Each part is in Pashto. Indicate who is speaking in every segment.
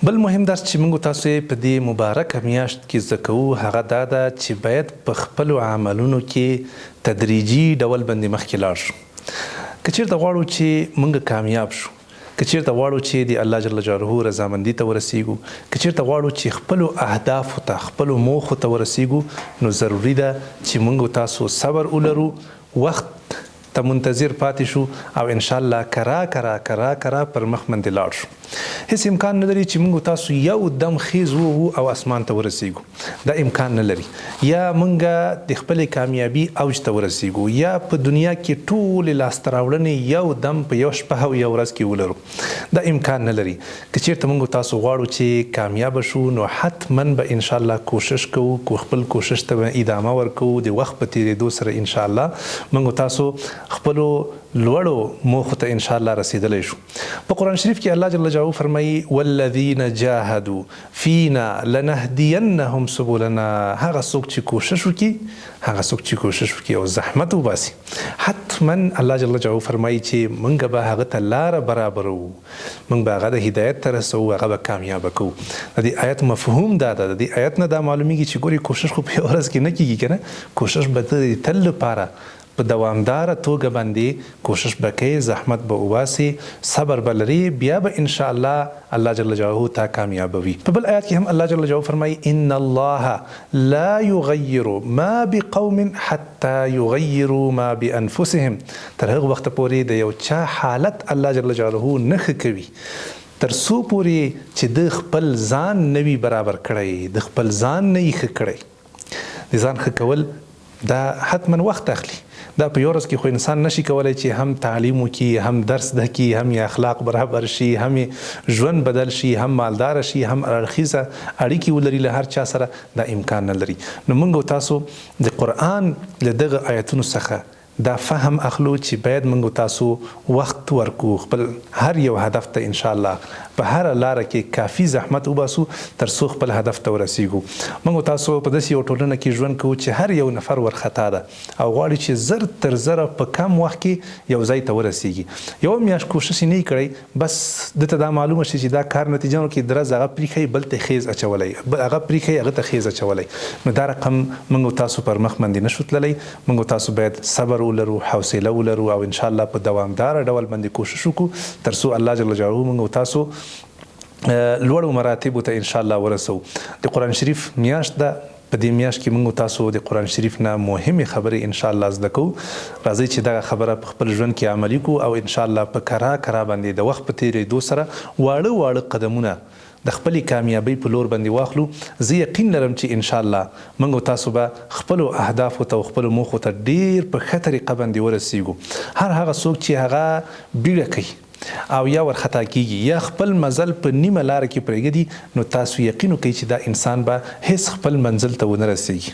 Speaker 1: بل مهم درس چې موږ تاسو په دې مبارکه میاشت کې زده کوو هغه دا ده چې باید په خپلو عملونو کې تدریجي ډول باندې مخکې لاړ شو. که چېرته غواړو چې موږ کامیاب شو، که چېرته غواړو چې د الله جل جلاله رضامندي ته ورسیږو، که چېرته غواړو چې خپلو اهدافو ته خپلو موخو ته ورسیږو، نو ضروري ده چې موږ تاسو صبر ولرو، وخت ته منتظر پاتې شو او انشاءالله کراکرا پرمخ باندې لاړ شو. هیڅ امکان نه لري چې موږ تاسو یو دم خیز وو او اسمان ته ورسیږو، دا امکان نه لري. یا موږ د خپلې کامیابي اوج ته ورسیږو، یا په دنیا کې ټولې لاسته راوړنې یو دم په یو شپه او یو ورځ کې ولرو، دا امکان نه لري. که چېرته موږ تاسو غواړو چې کامیاب شو، نو حتما به انشاءالله کوشش کوو، خپل کوشش ته به ادامه ورکوو. د وخت په تېرېدو سره انشاءالله موږ تاسو خپلو لوړو موخو ته انشاءالله رسیدلی شو. په قرآن شریف کې الله جل جلاله فرمایي والذین جاهدوا فینا لنهدینهم سبلنا. هغه څوک چې کوشش وکړي او زحمت وباسي، حتما الله جل جلاله فرمایي چې موږ به هغه ته لاره برابرو، موږ به هغه د هدایت ته رسوو، هغه به کامیابه کوو. د دې آیت مفهوم دا ده، د دې آیت نه دا معلومیږي چې ګورې کوشش خو په یوه ورځ کې نه کیږي که نه، کوشش به ته د تل لپاره په دوامداره توګه باندې کوشش به کوې، زحمت به وباسي، صبر به لري، بیا به انشاءالله الله جل جلاله تا کامیابوي. په بل آیات کې هم الله جل جلاله فرمایي ان الله لا یغیر ما بقوم حتی یغیروا ما بانفسهم. تر هغه وخته پورې د یو چا حالت الله جل جلاله نه ښه کوي تر څو پورې چې د خپل ځان نه وي برابر کړی، د خپل ځان نه یې ښه کړی. د ځان ښه کول دا حتما وخت اخلي. دا په یو ورځ کې خو انسان نشي کولی چې هم تعلیم وکړي، هم درس زده کړي، هم یې اخلاق برابر شي، هم یې ژوند بدل شي، هم مالداره شي، هم اړخیزه اړیکې ولري له هر چا سره. دا امکان نه لري. نو موږ تاسو د قرآن له دغه آیتونو څخه دا فهم اخلو چې باید موږ تاسو وخت ورکو، خپل هر یو هدف ته انشاءالله په هر لاره کې کافي زحمت وباسو تر څو خپل هدف ته ورسیږو. موږ تاسو په داسې یو ټولنه کې ژوند کوو چې هر یو نفر ورخطا ده او غواړي چې زر تر زره په کم وخت کې یو ځای ته ورسیږي. یوه میاشت کوشش یې نه کړی، بس دته دا معلومه شي چې دا کار نتیجه نه کې درز هغه پریښی بل ته خیز اچولی، هغه پریښی هغه ته خیز اچولی. نو دا رقم موږ تاسو پر مخ باندې نشو تللی. موږ تاسو باید صبر ولرو، حوصله ولرو او انشاءالله په دوامداره ډول باندې کوشش وکړو تر څو الله جل جلاله موږ تاسو لوړو مراتبو ته انشاءالله ورسو. د قرآن شریف میاشت ده، په دې میاشت کې موږ تاسو د قرآن شریف نه مهمې خبرې انشاءالله زده کوو. راځئ چې دغه خبره په خپل ژوند کې عملي کړو او انشاءالله په کراکرا باندې د وخت په تېرېدو سره واړه قدمونه د خپلې کامیابۍ په لور باندې واخلو. زه یقین لرم چې انشاءالله موږ تاسو به خپلو اهدافو ته او خپلو موخو ته ډېر په ښه طریقه باندې ورسیږو. هر هغه څوک چې هغه بیړه کوي او یا ورخطا کیږي یا خپل مزل په نیمه لاره کې پرېږدي، نو تاسو یقین وکړئ چې دا انسان به هیڅ خپل منزل ته ونه رسیږي.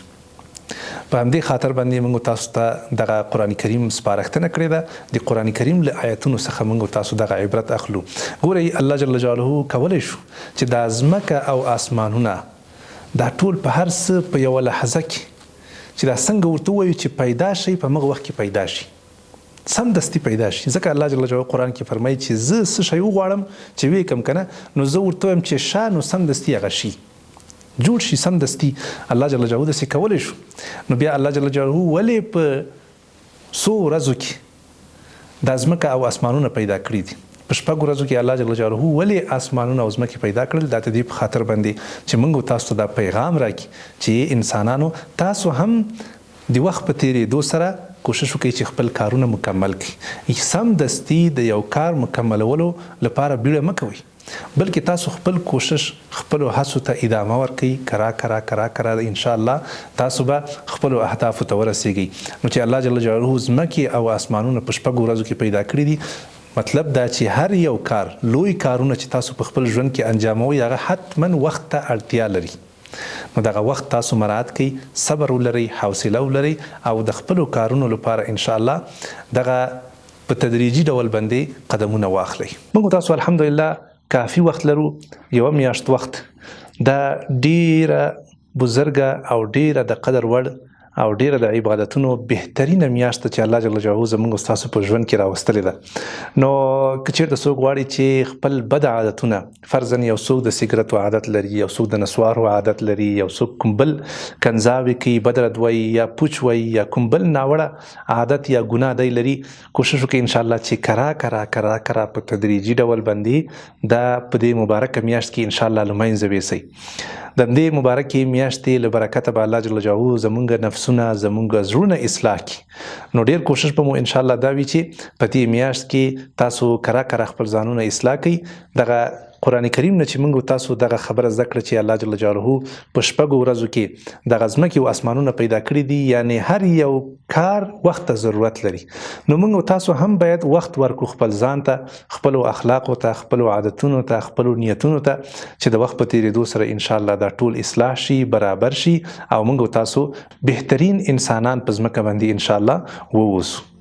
Speaker 1: په همدې خاطر باندې موږ تاسو ته دغه قرآن کریم سپارښتنه کړې ده. د قرآن کریم له آیتونو څخه موږ تاسو دغه عبرت اخلو. ګورئ الله جل جلاله کولی شو چې دا ځمکه او آسمانونه دا ټول په هر څه په یوه لحظه کې چې دا څنګه ورته ووایو چې پیدا شي، په هغه وخت کې پیدا شي، سمدستي پیدا شي. ځکه الله جل جلاله قرآن کې فرمایي چې زه څه شی وغواړم چې ویې کړم که نه، نو زه ورته وایم چې شا، نو سمدستي هغه شي جوړ شي، سمدستي. الله جل جلاله داسې کولی شو. نو بیا الله جل جلاله ولې په څو ورځو کې دا ځمکه او اسمانونه پیدا کړي دي؟ په شپږو ورځو کې الله جل جلاله ولې اسمانونه او ځمکې پیدا کړل؟ دا د دې په خاطر باندې چې موږ تاسو ته دا پیغام راکړي چې انسانانو تاسو هم د وخت په تېرېدو سره کوشش وکړئ چې خپل کارونه مکمل کړئ. سمدستي د یو کار مکملولو لپاره بیړه مه کوئ، بلکې تاسو خپل کوشش خپلو هڅو ته ادامه ورکړئ. کراکرا انشاءالله تاسو به خپلو اهدافو ته ورسیږئ. نو چې الله جل جلاله ځمکې او اسمانونه په شپږو ورځو کې پیدا کړي دي، مطلب دا چې هر یو کار، لوی کارونه چې تاسو په خپل ژوند کې انجاموئ، هغه حتما وخت ته اړتیا لري. نو دغه وخت تاسو مراعت کړئ، صبر ولرئ، حوصله ولرئ او د خپلو کارونو لپاره انشاءالله دغه په تدریجي ډول باندې قدمونه واخلئ. موږ تاسو الحمدلله کافي وخت لرو، یوه میاشت وخت. دا ډیره بزرګه او ډیره د قدر وړ او ډیره د عبادتونو بهترینه میاشت چې الله جل جلاله زموږ تاسو په ژوند کې راوستلې ده. نو که چیرته څوک غواړي چې خپل بد عادتونه، فرضاً یو څوک د سیګرټو عادت لري، یو څوک د نسوارو عادت لري، یو څوک کوم بل کنځاوې کوي، بدرد وایي یا پوچ وایي یا کوم بل ناوړه عادت یا ګناه دی لري، کوشش وکړي انشاءالله چې کراکرا په تدریجي ډول باندې دا په دې مبارکه میاشت کې انشاءالله له منځه یوسئ. د دې مبارکې میاشتې له برکته به الله جل جلاله زمونږ نفسونه، زمونږ زړونه اصلاح کړي. نو ډیر کوشش به مو انشاءالله دا وي چې په دې میاشت کې تاسو کراکرا خپل ځانونه اصلاح کړئ. دغه قرآن کریم نه چې موږ تاسو دغه خبره زده کړه چې الله جل جلاله په شپږو ورځو کې دغه ځمکې او اسمانونه پیدا کړي دي، یعنی هر یو کار وخت ته ضرورت لري. نو موږ تاسو هم باید وخت ورکړو خپل ځان ته، خپلو اخلاقو ته، خپلو عادتونو ته، خپلو نیتونو ته، چې د وخت په تیریدو سره انشاءالله دا ټول اصلاح شي، برابر شي او موږ تاسو بهترین انسانان په ځمکه باندې انشاءالله ووسو.